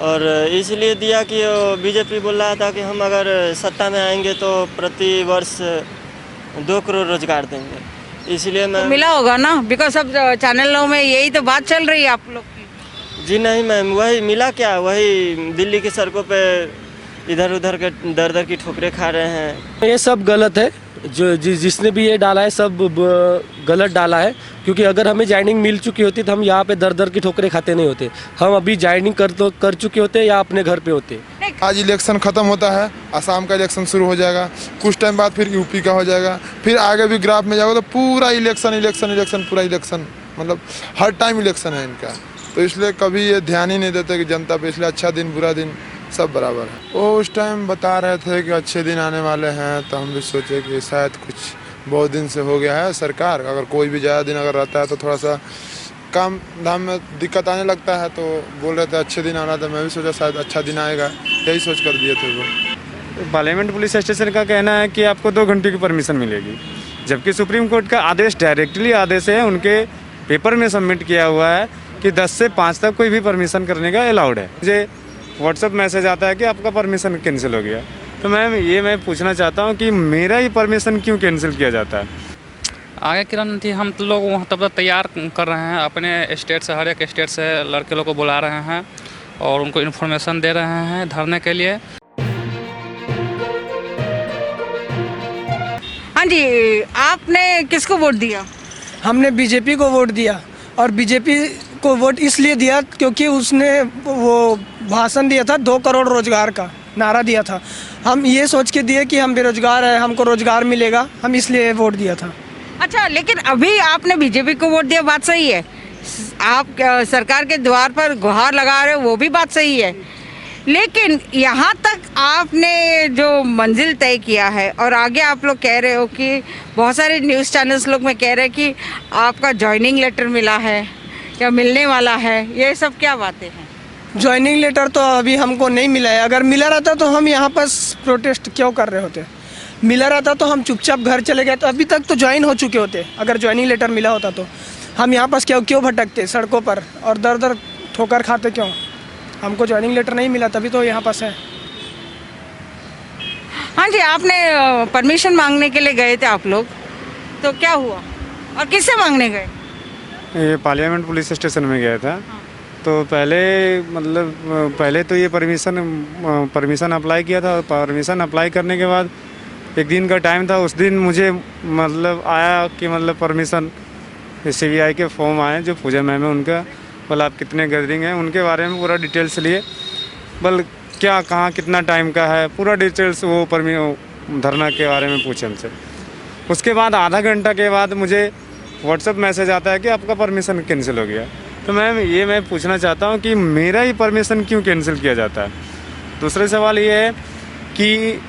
और इसलिए दिया कि बीजेपी बोल रहा था कि हम अगर सत्ता में आएंगे तो प्रति वर्ष 2 करोड़ रोजगार देंगे, इसलिए तो मैं। मिला होगा ना, बिकॉज सब चैनलों में यही तो बात चल रही है आप लोग की। जी नहीं मैम, वही मिला क्या, वही दिल्ली की सड़कों पे इधर उधर के दर दर की ठोकरें खा रहे हैं। ये सब गलत है। जिसने भी ये डाला है सब गलत डाला है, क्योंकि अगर हमें ज्वाइनिंग मिल चुकी होती तो हम यहाँ पे दर दर की ठोकरें खाते नहीं होते। हम अभी ज्वाइनिंग कर चुके होते या अपने घर पे होते। आज इलेक्शन ख़त्म होता है, असम का इलेक्शन शुरू हो जाएगा, कुछ टाइम बाद फिर यूपी का हो जाएगा, फिर आगे भी ग्राफ में जाओगे तो पूरा इलेक्शन इलेक्शन इलेक्शन, पूरा इलेक्शन, मतलब हर टाइम इलेक्शन है इनका। तो इसलिए कभी ये ध्यान ही नहीं देते कि जनता पे, इसलिए अच्छा दिन बुरा दिन सब बराबर है। वो उस टाइम बता रहे थे कि अच्छे दिन आने वाले हैं, तो हम भी सोचे कि शायद कुछ बहुत दिन से हो गया है सरकार, अगर कोई भी ज़्यादा दिन अगर रहता है तो थोड़ा सा काम धाम में दिक्कत आने लगता है। तो बोल रहे थे अच्छे दिन आ रहा था, मैं भी सोचा शायद अच्छा दिन आएगा, यही सोच कर दिए थे वो। पार्लियामेंट पुलिस स्टेशन का कहना है कि आपको 2 घंटे की परमिशन मिलेगी, जबकि सुप्रीम कोर्ट का आदेश डायरेक्टली आदेश है, उनके पेपर में सबमिट किया हुआ है कि 10 से 5 तक कोई भी परमिशन करने का अलाउड है। मुझे व्हाट्सअप मैसेज आता है कि आपका परमिशन कैंसिल हो गया। तो मैं पूछना चाहता हूँ कि मेरा ही परमिशन क्यों कैंसिल किया जाता है। आगे की रणनीति हम तो लोग वहाँ तब तैयार कर रहे हैं, अपने स्टेट से, हर एक स्टेट से लड़के लोग को बुला रहे हैं और उनको इन्फॉर्मेशन दे रहे हैं धरने के लिए। हाँ जी, आपने किसको वोट दिया? हमने बीजेपी को वोट दिया, और बीजेपी को वोट इसलिए दिया क्योंकि उसने वो भाषण दिया था 2 करोड़ रोजगार का नारा दिया था। हम ये सोच के दिए कि हम बेरोजगार हैं, हमको रोजगार मिलेगा, हम इसलिए वोट दिया था। अच्छा, लेकिन अभी आपने बीजेपी को वोट दिया, बात सही है। आप सरकार के द्वार पर गुहार लगा रहे हो, वो भी बात सही है। लेकिन यहाँ तक आपने जो मंजिल तय किया है और आगे आप लोग कह रहे हो कि बहुत सारे न्यूज़ चैनल्स लोग में कह रहे हैं कि आपका जॉइनिंग लेटर मिला है या मिलने वाला है, ये सब क्या बातें हैं? ज्वाइनिंग लेटर तो अभी हमको नहीं मिला है। अगर मिला रहता तो हम यहाँ पर प्रोटेस्ट क्यों कर रहे होते? मिला रहता तो हम चुपचाप घर चले गए, तो अभी तक तो ज्वाइन हो चुके होते। अगर ज्वाइनिंग लेटर मिला होता तो हम यहाँ पर क्यों भटकते सड़कों पर और दर दर ठोकर खाते क्यों? हमको ज्वाइनिंग लेटर नहीं मिला, तभी तो यहाँ पास है। हाँ जी, आपने परमिशन मांगने के लिए गए थे आप लोग, तो क्या हुआ और किससे मांगने गए? ये पार्लियामेंट पुलिस स्टेशन में गया था। तो पहले तो ये परमिशन अप्लाई किया था। परमिशन अप्लाई करने के बाद 1 दिन का टाइम था, उस दिन मुझे आया कि परमिशन CBI के फॉर्म आए, जो पूजा मैम है उनका, आप कितने गैदरिंग है उनके बारे में पूरा डिटेल्स लिए, क्या कहाँ कितना टाइम का है, पूरा डिटेल्स वो धरना के बारे में पूछे हमसे। उसके बाद आधा घंटा के बाद मुझे व्हाट्सएप मैसेज आता है कि आपका परमिशन कैंसिल हो गया। तो मैं पूछना चाहता हूँ कि मेरा ही परमिशन क्यों कैंसिल किया जाता है। दूसरा सवाल ये है कि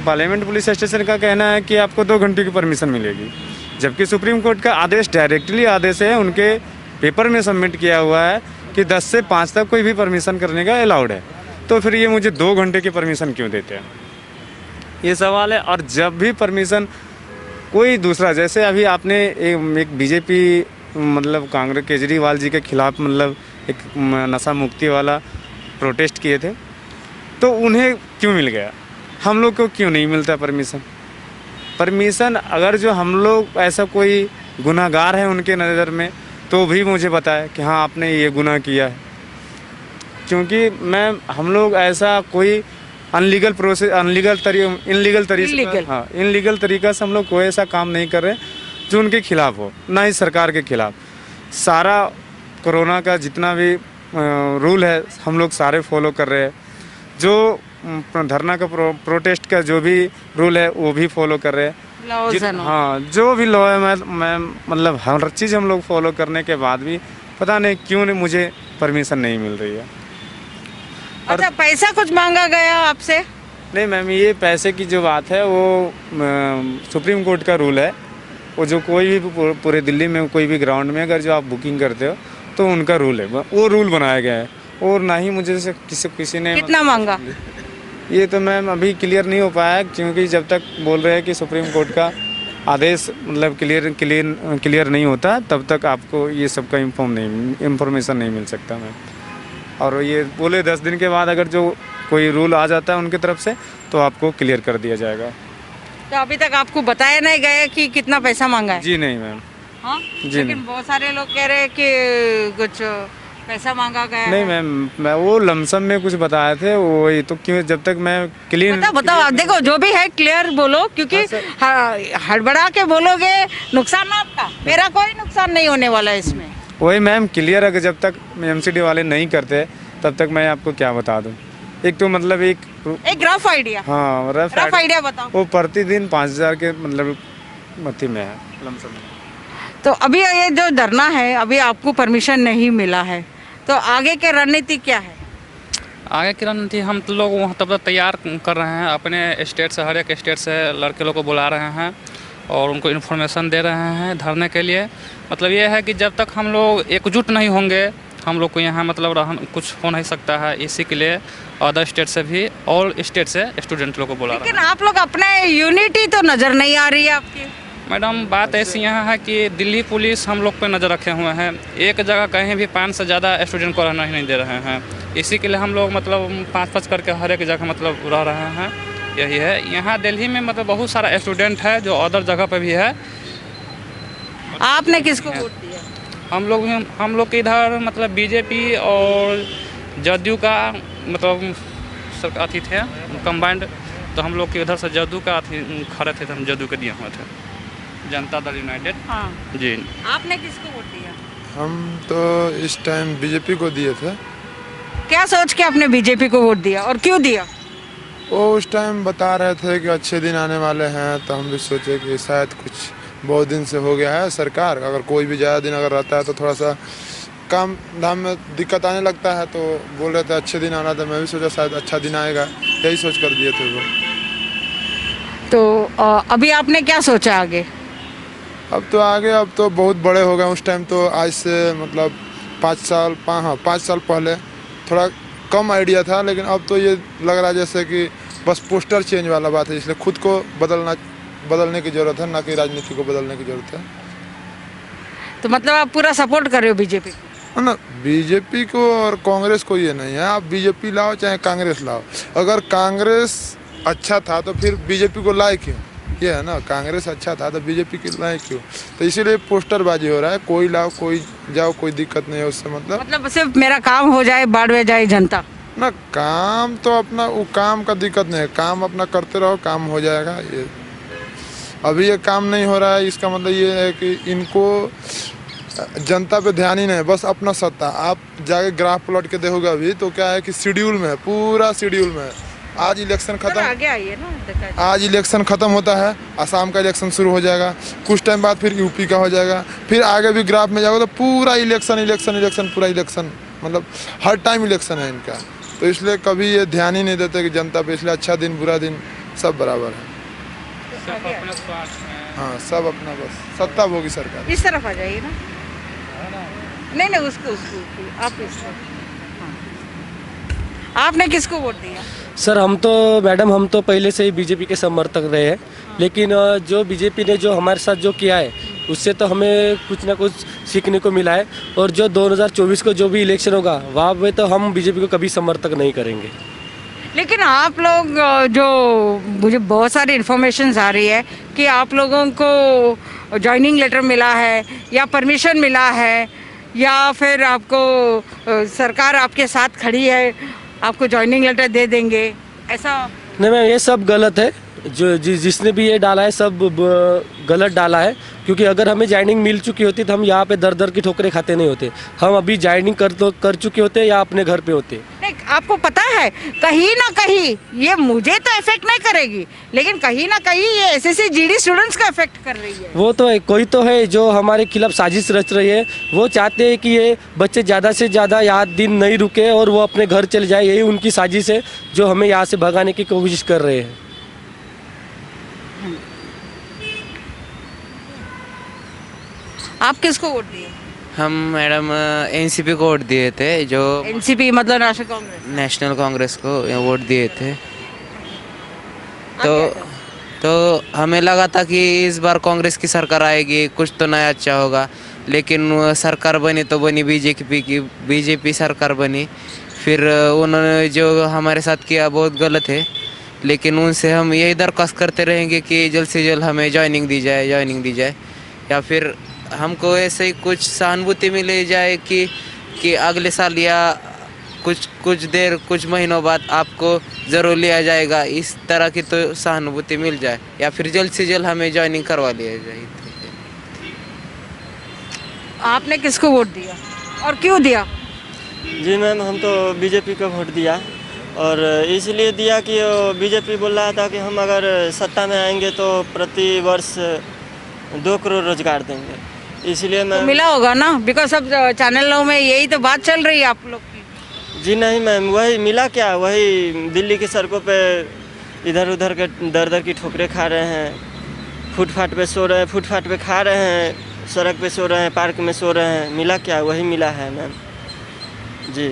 पार्लियामेंट पुलिस स्टेशन का कहना है कि आपको 2 घंटे की परमिशन मिलेगी, जबकि सुप्रीम कोर्ट का आदेश डायरेक्टली आदेश है, उनके पेपर में सबमिट किया हुआ है कि 10 से 5 तक कोई भी परमिशन करने का अलाउड है। तो फिर ये मुझे 2 घंटे की परमिशन क्यों देते हैं, ये सवाल है। और जब भी परमिशन कोई दूसरा, जैसे अभी आपने एक बीजेपी कांग्रेस केजरीवाल जी के खिलाफ एक नशा मुक्ति वाला प्रोटेस्ट किए थे, तो उन्हें क्यों मिल गया, हम लोग को क्यों नहीं मिलता परमिशन? अगर जो हम लोग ऐसा कोई गुनाहगार है उनके नज़र में, तो भी मुझे बताए कि हाँ आपने ये गुनाह किया है, क्योंकि हम लोग ऐसा कोई इनलीगल तरीका से हम लोग कोई ऐसा काम नहीं कर रहे जो उनके खिलाफ हो, ना ही सरकार के खिलाफ। सारा कोरोना का जितना भी रूल है हम लोग सारे फॉलो कर रहे हैं, जो धरना का प्रोटेस्ट का जो भी रूल है वो भी फॉलो कर रहे हैं। हाँ, जो भी लॉ है मैं हर चीज़ हम लोग फॉलो करने के बाद भी पता नहीं क्यों मुझे परमिशन नहीं मिल रही है। अच्छा, पैसा कुछ मांगा गया आपसे? नहीं मैम, ये पैसे की जो बात है वो सुप्रीम कोर्ट का रूल है। वो जो कोई भी पूरे दिल्ली में कोई भी ग्राउंड में अगर जो आप बुकिंग करते हो तो उनका रूल है, वो रूल बनाया गया है। और ना ही मुझे से किसी ने कितना मांगा, ये तो मैम अभी क्लियर नहीं हो पाया, क्योंकि जब तक बोल रहे हैं कि सुप्रीम कोर्ट का आदेश क्लियर नहीं होता तब तक आपको ये सब का इन्फॉर्मेशन नहीं मिल सकता मैम। और ये बोले 10 दिन के बाद अगर जो कोई रूल आ जाता है उनकी तरफ से तो आपको क्लियर कर दिया जाएगा। तो अभी तक आपको बताया नहीं गया कि कितना पैसा मांगा है? जी नहीं मैम। हाँ? जी लेकिन नहीं। बहुत सारे लोग कह रहे हैं कि कुछ पैसा मांगा गया नहीं है। मैम, मैं वो लमसम में कुछ बताए थे वही तो, क्यों जब तक मैं क्लीन बताओ आप देखो जो भी है क्लियर बोलो, क्योंकि हड़बड़ा के बोलोगे नुकसान ना आपका, मेरा कोई नुकसान नहीं होने वाला है इसमें। वही मैम क्लियर है कि जब तक एमसीडी वाले नहीं करते तब तक मैं आपको क्या बता दूं। एक तो मतलब एक रफ आइडिया, हाँ रफ आइडिया बताओ। वो प्रतिदिन 5,000 के मतलब मत्ती में है लमसम। तो अभी ये जो धरना है, अभी आपको परमिशन नहीं मिला है, तो आगे की रणनीति क्या है? आगे की रणनीति हम तो लोग वहाँ तब तक तैयार कर रहे हैं, अपने स्टेट से, हर एक स्टेट से लड़के लोग को बुला रहे हैं और उनको इन्फॉर्मेशन दे रहे हैं धरने के लिए। मतलब ये है कि जब तक हम लोग एकजुट नहीं होंगे हम लोग को यहाँ मतलब कुछ हो नहीं सकता है। इसी के लिए अदर स्टेट से भी, ऑल स्टेट से स्टूडेंट लोग को बुला रहे हैं। लेकिन आप लोग अपने यूनिटी तो नज़र नहीं आ रही है आपकी। मैडम बात ऐसी यहाँ है कि दिल्ली पुलिस हम लोग पे नज़र रखे हुए हैं, एक जगह कहीं भी 5 से ज़्यादा स्टूडेंट को रहना ही नहीं दे रहे हैं। इसी के लिए हम लोग मतलब 5-5 करके हर एक जगह मतलब रह रहे हैं। यही है, यहाँ दिल्ली में मतलब बहुत सारा स्टूडेंट है जो अदर जगह पे भी है। आपने किसको वोट दिया? हम लोग के इधर मतलब बीजेपी और जदयू का मतलब सब अथी थे कंबाइंड, तो हम लोग के इधर से जदयू का अथी खड़े थे तो हम जदयू के दिए हुए थे, जनता दल यूनाइटेड। हाँ। जी। आपने किसको वोट दिया? हम तो इस टाइम बीजेपी को दिए थे। क्या सोच के आपने बीजेपी को वोट दिया और क्यों दिया? वो उस टाइम बता रहे थे कि अच्छे दिन आने वाले हैं, तो हम भी सोचे कि शायद कुछ बहुत दिन से हो गया है सरकार, अगर कोई भी ज़्यादा दिन अगर रहता है तो थोड़ा सा काम धाम में दिक्कत आने लगता है, तो बोल रहे थे अच्छे दिन आना था। मैं भी सोचा शायद अच्छा दिन आएगा, यही सोच कर दिए थे वो। तो अभी आपने क्या सोचा आगे? अब तो आगे, अब तो बहुत बड़े हो गए। उस टाइम तो आज से मतलब 5 साल पहले थोड़ा कम आइडिया था, लेकिन अब तो ये लग रहा है जैसे कि बस पोस्टर चेंज वाला बात है, इसलिए खुद को बदलने की ज़रूरत है, ना कि राजनीति को बदलने की ज़रूरत है। तो मतलब आप पूरा सपोर्ट कर रहे हो बीजेपी को? ना, बीजेपी को और कांग्रेस को ये नहीं है। आप बीजेपी लाओ चाहे कांग्रेस लाओ, अगर कांग्रेस अच्छा था तो फिर बीजेपी को लाए क्यों? ये है ना, कांग्रेस अच्छा था तो बीजेपी की लाए क्यों? तो इसीलिए पोस्टरबाजी हो रहा है, कोई लाओ कोई जाओ, कोई दिक्कत नहीं है उससे। मतलब सिर्फ मेरा काम हो जाए, बाढ़ में जाए जनता ना, काम तो अपना, वो काम का दिक्कत नहीं है, काम अपना करते रहो, काम हो जाएगा। ये अभी ये काम नहीं हो रहा है, इसका मतलब ये है कि इनको जनता पे ध्यान ही नहीं है, बस अपना सत्ता। आप जाके ग्राफ प्लॉट के देखोगे अभी तो क्या है कि शेड्यूल में है, पूरा शेड्यूल में है। आज इलेक्शन खत्म, आगे आइए ना, आज इलेक्शन खत्म होता है, असम का इलेक्शन शुरू हो जाएगा, कुछ टाइम बाद फिर यूपी का हो जाएगा, फिर आगे भी ग्राफ में जाओगे तो पूरा इलेक्शन पूरा इलेक्शन, मतलब हर टाइम इलेक्शन है इनका। तो इसलिए कभी ये ध्यान ही नहीं देते कि जनता पे, इसलिए अच्छा दिन बुरा दिन सब बराबर है। हाँ, सब अपना बस सत्ता भोगी सरकार। इस तरफ आ जाइए ना, नहीं उसको आप आपने किसको वोट दिया? सर हम तो पहले से ही बीजेपी के समर्थक रहे हैं, लेकिन जो बीजेपी ने जो हमारे साथ जो किया है उससे तो हमें कुछ ना कुछ सीखने को मिला है। और जो 2024 को जो भी इलेक्शन होगा वहाँ पे तो हम बीजेपी को कभी समर्थक नहीं करेंगे। लेकिन आप लोग जो, मुझे बहुत सारी इन्फॉर्मेशन आ रही है कि आप लोगों को जॉइनिंग लेटर मिला है या परमिशन मिला है, या फिर आपको सरकार आपके साथ खड़ी है, आपको जॉइनिंग लेटर दे देंगे, ऐसा? नहीं मैम, ये सब गलत है। जो जिसने भी ये डाला है सब गलत डाला है, क्योंकि अगर हमें जॉइनिंग मिल चुकी होती तो हम यहाँ पे दर की ठोकरें खाते नहीं होते। हम अभी जॉइनिंग कर चुके होते या अपने घर पे होते। नहीं, आपको पता है कहीं ना कहीं ये मुझे तो इफेक्ट नहीं करेगी, लेकिन कहीं ना कहीं ये एसएससी जीडी स्टूडेंट्स का इफेक्ट कर रही है। वो तो है, कोई तो है जो हमारे खिलाफ साजिश रच रही है। वो चाहते हैं कि ये बच्चे ज़्यादा से ज़्यादा यहाँ दिन नहीं रुके और वो अपने घर चले जाए। यही उनकी साजिश है जो हमें यहाँ से भगाने की कोशिश कर रहे हैं। आप किसको वोट दिए? हम मैडम एनसीपी को वोट दिए थे, जो एनसीपी मतलब नेशनल कांग्रेस। नेशनल कांग्रेस को वोट दिए थे। तो हमें लगा था कि इस बार कांग्रेस की सरकार आएगी, कुछ तो नया अच्छा होगा, लेकिन सरकार बनी तो बनी बीजेपी सरकार बनी। फिर उन्होंने जो हमारे साथ किया बहुत गलत है, लेकिन उनसे हम यही दरख्वास्त करते रहेंगे कि जल्द से जल्द हमें ज्वाइनिंग दी जाए, या फिर हमको ऐसे ही कुछ सहानुभूति मिल जाए कि अगले साल या कुछ महीनों बाद आपको ज़रूर लिया जाएगा, इस तरह की तो सहानुभूति मिल जाए, या फिर जल्द से जल्द हमें ज्वाइनिंग करवा लिया जाए। आपने किसको वोट दिया और क्यों दिया? जी मैम, हम तो बीजेपी को वोट दिया, और इसलिए दिया कि बीजेपी बोल रहा था कि हम अगर सत्ता में आएंगे तो प्रति वर्ष 2 करोड़ रोजगार देंगे, इसलिए मैं तो मिला होगा ना, बिकॉज सब चैनलों में यही तो बात चल रही है आप लोग की। जी नहीं मैम, वही मिला क्या, वही दिल्ली की सड़कों पे इधर उधर के दर की ठोकरें खा रहे हैं, फुटपाथ पे सो रहे हैं, फुटपाथ पे खा रहे हैं, सड़क पे सो रहे हैं, पार्क में सो रहे हैं, मिला क्या, वही मिला है मैम। जी,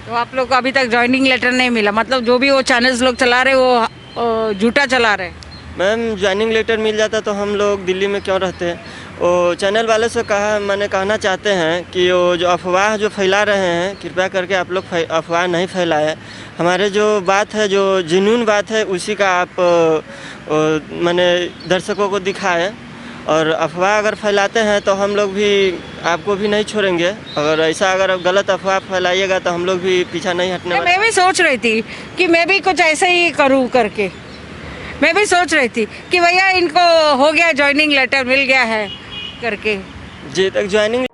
तो आप लोग को अभी तक ज्वाइनिंग लेटर नहीं मिला, मतलब जो भी वो चैनल्स लोग चला रहे वो झूठा चला रहे? मैम ज्वाइनिंग लेटर मिल जाता तो हम लोग दिल्ली में क्यों रहते। वो चैनल वाले से कहना चाहते हैं कि वो जो अफवाह जो फैला रहे हैं, कृपया करके आप लोग अफवाह नहीं फैलाएं, हमारे जो बात है, जो जुनून बात है, उसी का आप माने दर्शकों को दिखाएं, और अफवाह अगर फैलाते हैं तो हम लोग भी आपको भी नहीं छोड़ेंगे, अगर ऐसा अगर गलत अफवाह फैलाइएगा तो हम लोग भी पीछा नहीं हटने वाले। मैं भी सोच रही थी कि मैं भी कुछ ऐसे ही करूँ करके, मैं भी सोच रही थी कि भैया इनको हो गया ज्वाइनिंग लेटर मिल गया है करके। जी, तक ज्वाइनिंग